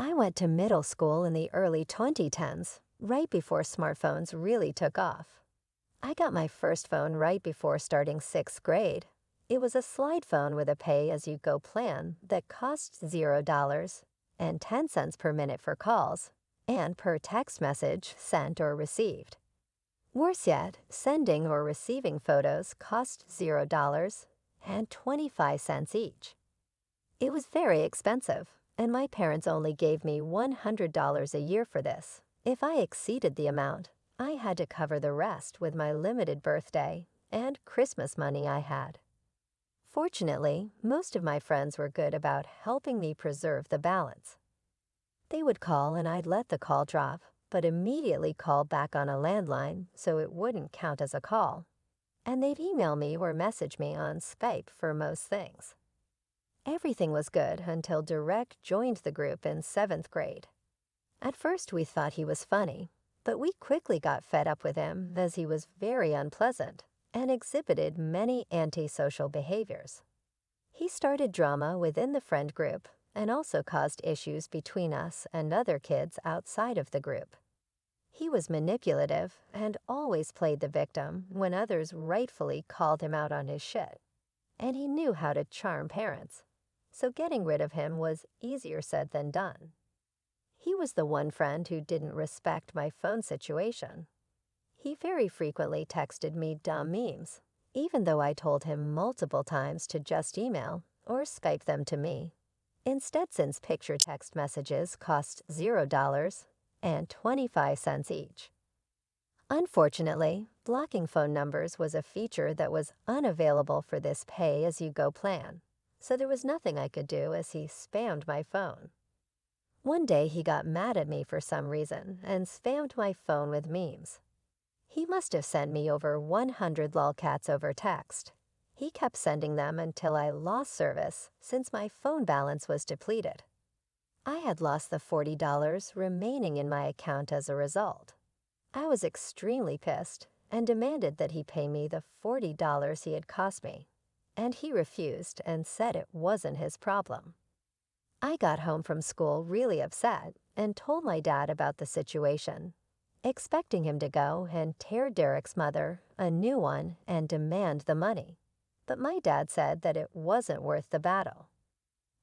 I went to middle school in the early 2010s, right before smartphones really took off. I got my first phone right before starting sixth grade. It was a slide phone with a pay-as-you-go plan that cost $0 and 10 cents per minute for calls and per text message sent or received. Worse yet, sending or receiving photos cost $0 and 25 cents each. It was very expensive, and my parents only gave me $100 a year for this. If I exceeded the amount, I had to cover the rest with my limited birthday and Christmas money I had. Fortunately, most of my friends were good about helping me preserve the balance. They would call and I'd let the call drop, but immediately call back on a landline so it wouldn't count as a call. And they'd email me or message me on Skype for most things. Everything was good until Derek joined the group in seventh grade. At first we thought he was funny, but we quickly got fed up with him as he was very unpleasant and exhibited many antisocial behaviors. He started drama within the friend group and also caused issues between us and other kids outside of the group. He was manipulative and always played the victim when others rightfully called him out on his shit. And he knew how to charm parents, so getting rid of him was easier said than done. He was the one friend who didn't respect my phone situation. He very frequently texted me dumb memes, even though I told him multiple times to just email or Skype them to me. Instead, since picture text messages cost $0 and 25 cents each. Unfortunately, blocking phone numbers was a feature that was unavailable for this pay-as-you-go plan, so there was nothing I could do as he spammed my phone. One day he got mad at me for some reason and spammed my phone with memes. He must have sent me over 100 lolcats over text. He kept sending them until I lost service since my phone balance was depleted. I had lost the $40 remaining in my account as a result. I was extremely pissed and demanded that he pay me the $40 he had cost me, and he refused and said it wasn't his problem. I got home from school really upset and told my dad about the situation, expecting him to go and tear Derek's mother a new one and demand the money. But my dad said that it wasn't worth the battle.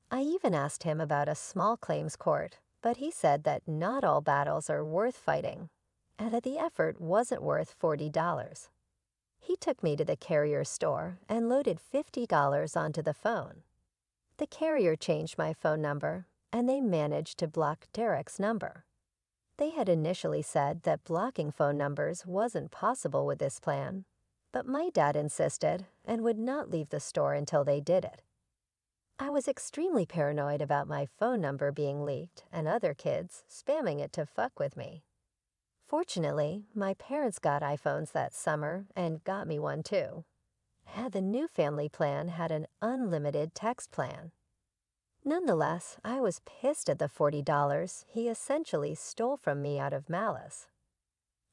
I even asked him about a small claims court, but he said that not all battles are worth fighting and that the effort wasn't worth $40. He took me to the carrier store and loaded $50 onto the phone. The carrier changed my phone number, and they managed to block Derek's number. They had initially said that blocking phone numbers wasn't possible with this plan, but my dad insisted and would not leave the store until they did it. I was extremely paranoid about my phone number being leaked and other kids spamming it to fuck with me. Fortunately, my parents got iPhones that summer and got me one too. And the new family plan had an unlimited text plan. Nonetheless, I was pissed at the $40 he essentially stole from me out of malice.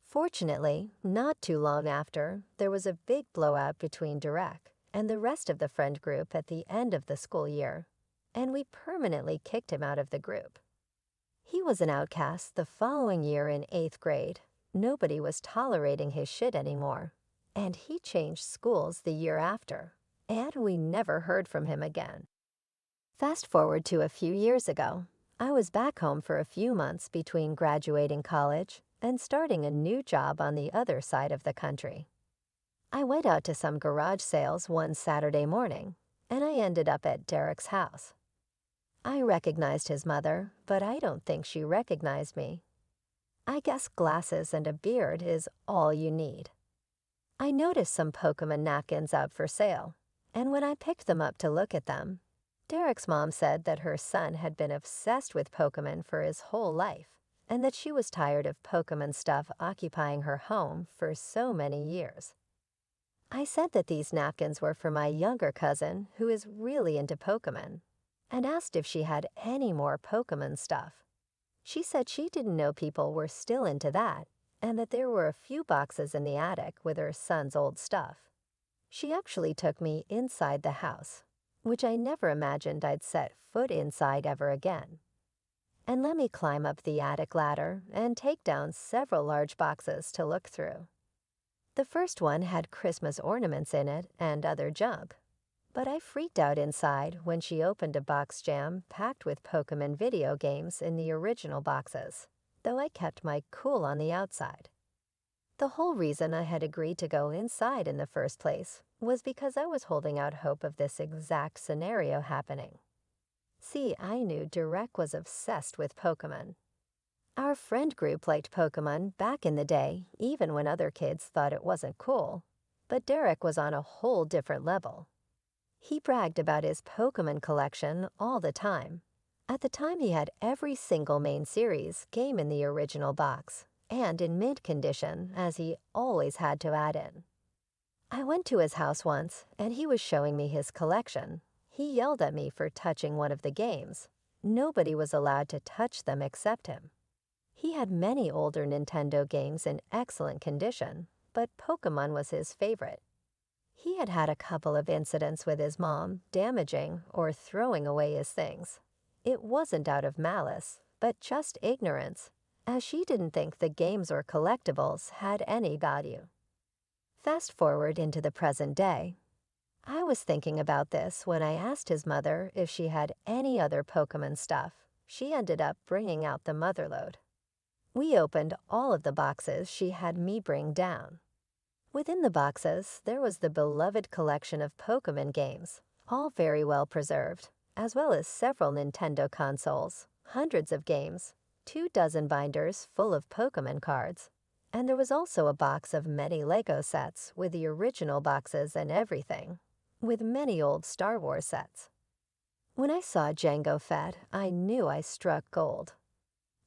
Fortunately, not too long after, there was a big blowout between Derek and the rest of the friend group at the end of the school year, and we permanently kicked him out of the group. He was an outcast the following year in 8th grade. Nobody was tolerating his shit anymore, and he changed schools the year after, and we never heard from him again. Fast forward to a few years ago. I was back home for a few months between graduating college and starting a new job on the other side of the country. I went out to some garage sales one Saturday morning, and I ended up at Derek's house. I recognized his mother, but I don't think she recognized me. I guess glasses and a beard is all you need. I noticed some Pokemon napkins out for sale, and when I picked them up to look at them, Derek's mom said that her son had been obsessed with Pokemon for his whole life, and that she was tired of Pokemon stuff occupying her home for so many years. I said that these napkins were for my younger cousin who is really into Pokemon, and asked if she had any more Pokemon stuff. She said she didn't know people were still into that, and that there were a few boxes in the attic with her son's old stuff. She actually took me inside the house, which I never imagined I'd set foot inside ever again. and let me climb up the attic ladder and take down several large boxes to look through. The first one had Christmas ornaments in it and other junk, but I freaked out inside when she opened a box jam packed with Pokémon video games in the original boxes, though I kept my cool on the outside. The whole reason I had agreed to go inside in the first place was because I was holding out hope of this exact scenario happening. See, I knew Derek was obsessed with Pokémon. Our friend group liked Pokémon back in the day, even when other kids thought it wasn't cool, but Derek was on a whole different level. He bragged about his Pokémon collection all the time. At the time, he had every single main series game in the original box, and in mint condition, as he always had to add in. I went to his house once, and he was showing me his collection. He yelled at me for touching one of the games. Nobody was allowed to touch them except him. He had many older Nintendo games in excellent condition, but Pokémon was his favorite. He had had a couple of incidents with his mom damaging or throwing away his things. It wasn't out of malice, but just ignorance, as she didn't think the games or collectibles had any value. Fast forward into the present day. I was thinking about this when I asked his mother if she had any other Pokémon stuff. She ended up bringing out the motherlode. We opened all of the boxes she had me bring down. Within the boxes, there was the beloved collection of Pokémon games, all very well preserved, as well as several Nintendo consoles, hundreds of games, 24 binders full of Pokémon cards, and there was also a box of many Lego sets with the original boxes and everything, with many old Star Wars sets. When I saw Jango Fett, I knew I struck gold.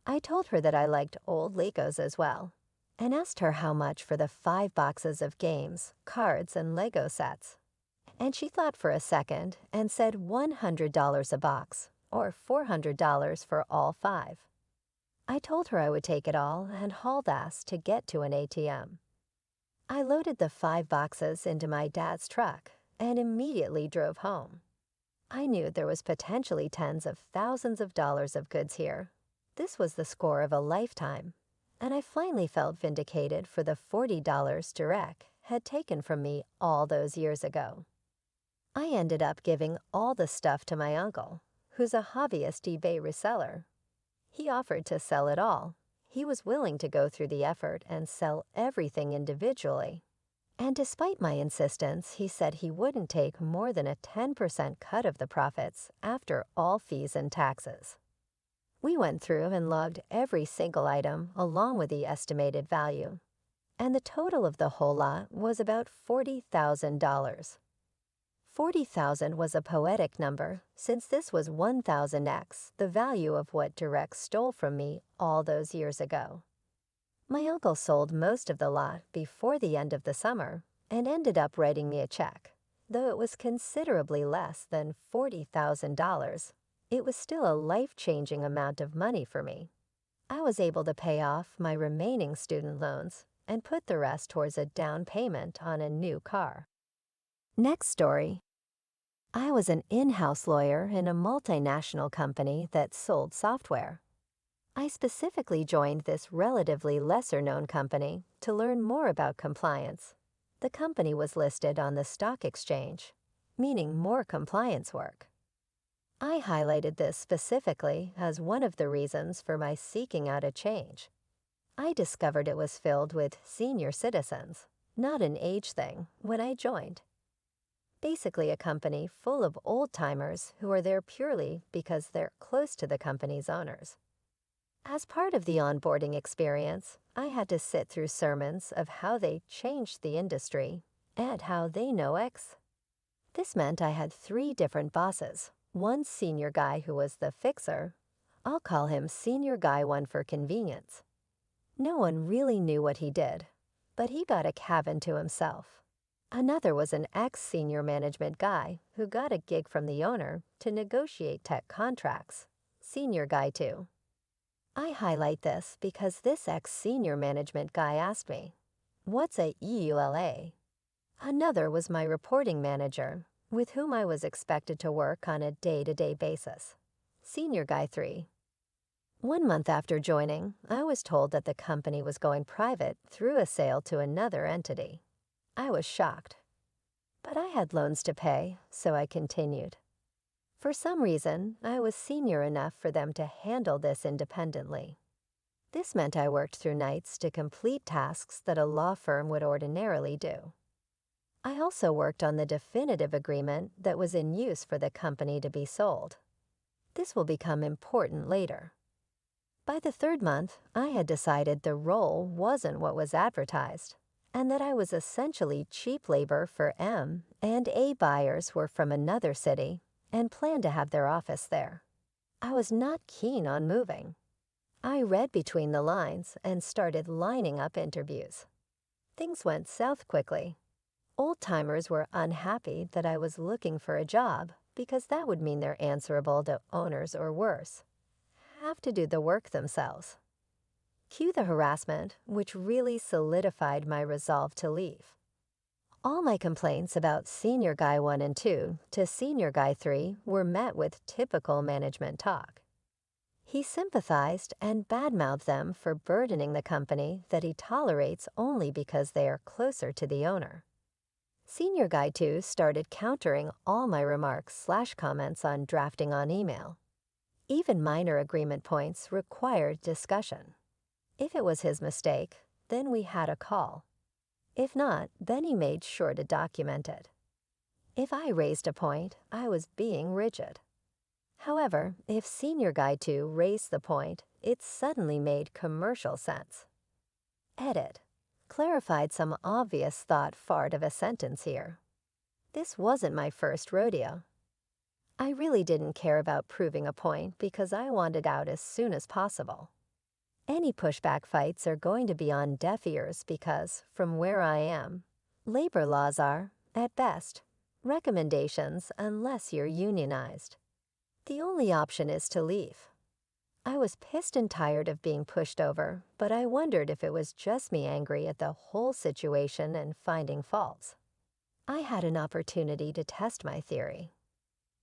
I told her that I liked old Legos as well, and asked her how much for the 5 boxes of games, cards, and Lego sets. And she thought for a second and said $100 a box, or $400 for all 5. I told her I would take it all and hauled ass to get to an ATM. I loaded the 5 boxes into my dad's truck and immediately drove home. I knew there was potentially tens of thousands of dollars of goods here. This was the score of a lifetime, and I finally felt vindicated for the $40 Derek had taken from me all those years ago. I ended up giving all the stuff to my uncle, who's a hobbyist eBay reseller. He offered to sell it all. He was willing to go through the effort and sell everything individually. And despite my insistence, he said he wouldn't take more than a 10% cut of the profits after all fees and taxes. We went through and logged every single item along with the estimated value, and the total of the whole lot was about $40,000. 40,000 was a poetic number, since this was 1,000x the value of what Derek stole from me all those years ago. My uncle sold most of the lot before the end of the summer and ended up writing me a check. Though it was considerably less than $40,000, it was still a life-changing amount of money for me. I was able to pay off my remaining student loans and put the rest towards a down payment on a new car. Next story. I was an in-house lawyer in a multinational company that sold software. I specifically joined this relatively lesser-known company to learn more about compliance. The company was listed on the stock exchange, meaning more compliance work. I highlighted this specifically as one of the reasons for my seeking out a change. I discovered it was filled with senior citizens, not an age thing, when I joined. Basically a company full of old-timers who are there purely because they're close to the company's owners. As part of the onboarding experience, I had to sit through sermons of how they changed the industry and how they know X. This meant I had 3 different bosses. One senior guy who was the fixer. I'll call him Senior Guy 1 for convenience. No one really knew what he did, but he got a cabin to himself. Another was an ex-senior management guy who got a gig from the owner to negotiate tech contracts. Senior Guy 2. I highlight this because this ex-senior management guy asked me, "What's a EULA?" Another was my reporting manager, with whom I was expected to work on a day-to-day basis. Senior Guy 3. 1 month after joining, I was told that the company was going private through a sale to another entity. I was shocked. But I had loans to pay, so I continued. For some reason, I was senior enough for them to handle this independently. This meant I worked through nights to complete tasks that a law firm would ordinarily do. I also worked on the definitive agreement that was in use for the company to be sold. This will become important later. By the third month, I had decided the role wasn't what was advertised, and that I was essentially cheap labor for M and A buyers were from another city and planned to have their office there. I was not keen on moving. I read between the lines and started lining up interviews. Things went south quickly. Old-timers were unhappy that I was looking for a job because that would mean they're answerable to owners or worse, have to do the work themselves. Cue the harassment, which really solidified my resolve to leave. All my complaints about Senior Guy 1 and 2 to Senior Guy 3 were met with typical management talk. He sympathized and badmouthed them for burdening the company that he tolerates only because they are closer to the owner. Senior Guy 2 started countering all my remarks/comments on drafting on email. Even minor agreement points required discussion. If it was his mistake, then we had a call. If not, then he made sure to document it. If I raised a point, I was being rigid. However, if Senior Guy 2 raised the point, it suddenly made commercial sense. Edit. Clarified some obvious thought fart of a sentence here. This wasn't my first rodeo. I really didn't care about proving a point because I wanted out as soon as possible. Any pushback fights are going to be on deaf ears because, from where I am, labor laws are, at best, recommendations unless you're unionized. The only option is to leave. I was pissed and tired of being pushed over, but I wondered if it was just me angry at the whole situation and finding faults. I had an opportunity to test my theory.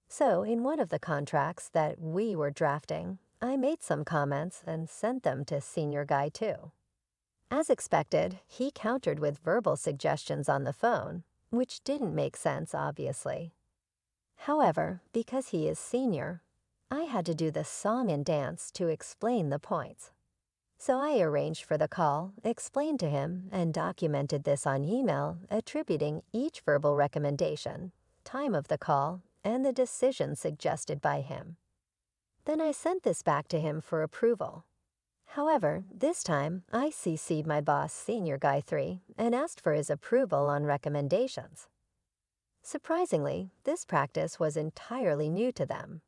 So, in one of the contracts that we were drafting, I made some comments and sent them to Senior Guy 2. As expected, he countered with verbal suggestions on the phone, which didn't make sense, obviously. However, because he is senior, I had to do the song and dance to explain the points. So I arranged for the call, explained to him, and documented this on email, attributing each verbal recommendation, time of the call, and the decision suggested by him. Then I sent this back to him for approval. However, this time I CC'd my boss, Senior Guy 3, and asked for his approval on recommendations. Surprisingly, this practice was entirely new to them.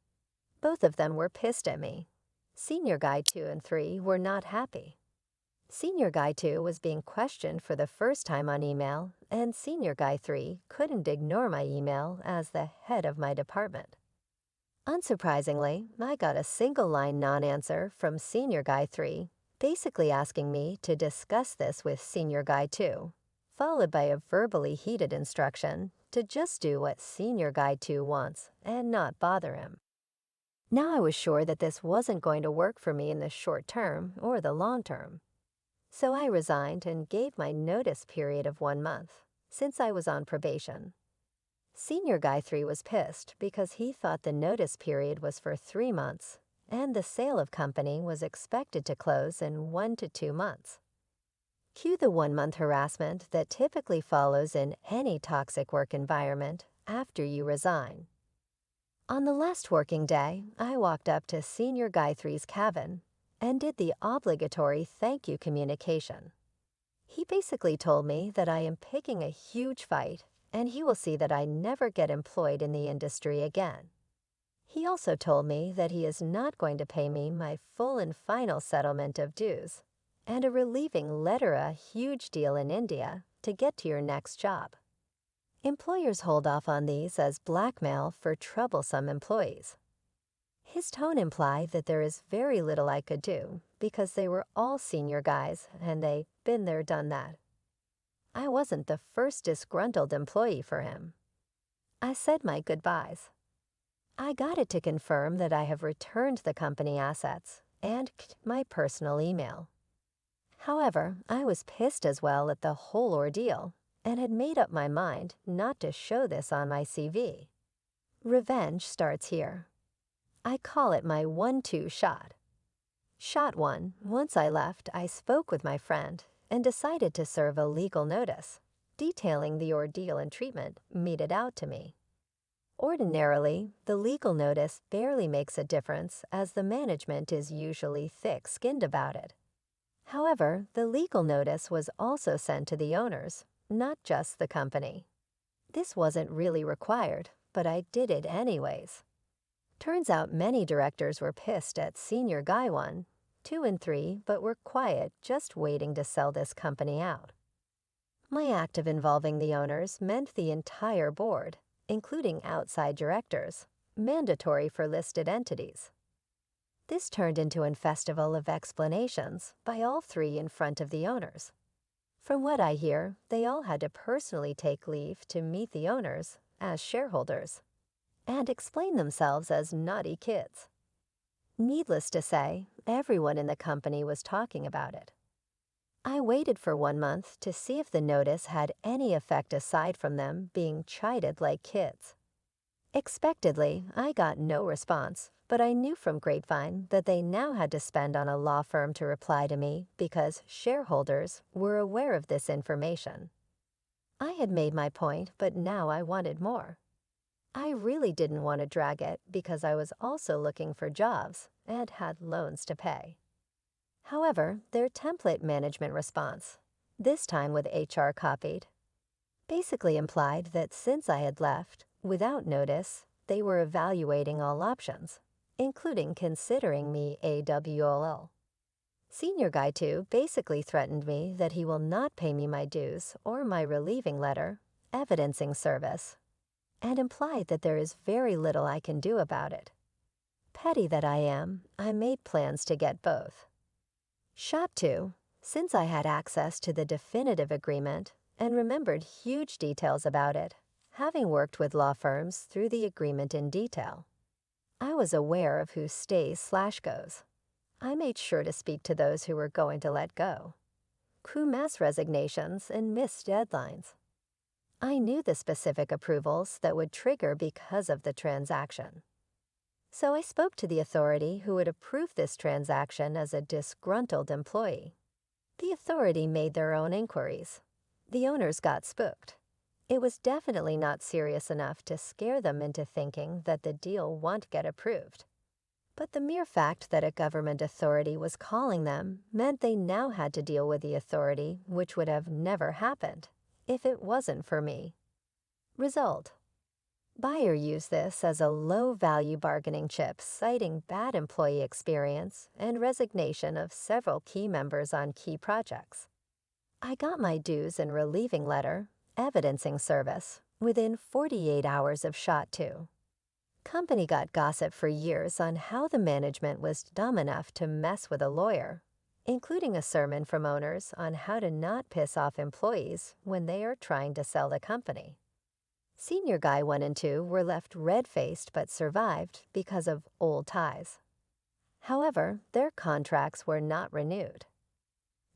Both of them were pissed at me. Senior Guy 2 and 3 were not happy. Senior Guy 2 was being questioned for the first time on email, and Senior Guy 3 couldn't ignore my email as the head of my department. Unsurprisingly, I got a single-line non-answer from Senior Guy 3, basically asking me to discuss this with Senior Guy 2, followed by a verbally heated instruction to just do what Senior Guy 2 wants and not bother him. Now I was sure that this wasn't going to work for me in the short term or the long term. So I resigned and gave my notice period of 1 month, since I was on probation. Senior Guy 3 was pissed because he thought the notice period was for 3 months, and the sale of company was expected to close in 1 to 2 months. Cue the 1-month harassment that typically follows in any toxic work environment after you resign. On the last working day, I walked up to Senior Guy 3's cabin and did the obligatory thank you communication. He basically told me that I am picking a huge fight and he will see that I never get employed in the industry again. He also told me that he is not going to pay me my full and final settlement of dues, and a relieving letter a huge deal in India to get to your next job. Employers hold off on these as blackmail for troublesome employees. His tone implied that there is very little I could do because they were all senior guys and they been there, done that. I wasn't the first disgruntled employee for him. I said my goodbyes. I got it to confirm that I have returned the company assets and my personal email. However, I was pissed as well at the whole ordeal and had made up my mind not to show this on my CV. Revenge starts here. I call it my 1-2 shot. Shot 1, once I left, I spoke with my friend and decided to serve a legal notice, detailing the ordeal and treatment meted out to me. Ordinarily, the legal notice barely makes a difference as the management is usually thick-skinned about it. However, the legal notice was also sent to the owners, not just the company. This wasn't really required, but I did it anyways. Turns out many directors were pissed at Senior Guy 1, 2 and 3, but were quiet, just waiting to sell this company out. My act of involving the owners meant the entire board, including outside directors, mandatory for listed entities. This turned into a festival of explanations by all three in front of the owners. From what I hear, they all had to personally take leave to meet the owners as shareholders and explain themselves as naughty kids. Needless to say, everyone in the company was talking about it. I waited for 1 month to see if the notice had any effect aside from them being chided like kids. Expectedly, I got no response, but I knew from grapevine that they now had to spend on a law firm to reply to me because shareholders were aware of this information. I had made my point, but now I wanted more. I really didn't want to drag it because I was also looking for jobs and had loans to pay. However, their template management response, this time with HR copied, basically implied that since I had left, without notice, they were evaluating all options, including considering me AWOL. Senior Guy 2 basically threatened me that he will not pay me my dues or my relieving letter, evidencing service, and implied that there is very little I can do about it. Petty that I am, I made plans to get both. Shot 2, since I had access to the definitive agreement and remembered huge details about it, having worked with law firms through the agreement in detail, I was aware of who stays/goes. I made sure to speak to those who were going to let go. Crew mass resignations and missed deadlines. I knew the specific approvals that would trigger because of the transaction. So I spoke to the authority who would approve this transaction as a disgruntled employee. The authority made their own inquiries. The owners got spooked. It was definitely not serious enough to scare them into thinking that the deal won't get approved. But the mere fact that a government authority was calling them meant they now had to deal with the authority, which would have never happened if it wasn't for me. Result: buyer used this as a low-value bargaining chip, citing bad employee experience and resignation of several key members on key projects. I got my dues and relieving letter, evidencing service, within 48 hours of Shot 2. Company got gossip for years on how the management was dumb enough to mess with a lawyer, including a sermon from owners on how to not piss off employees when they are trying to sell the company. Senior Guy 1 and 2 were left red-faced but survived because of old ties. However, their contracts were not renewed.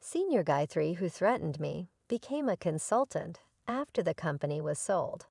Senior Guy 3, who threatened me, became a consultant after the company was sold.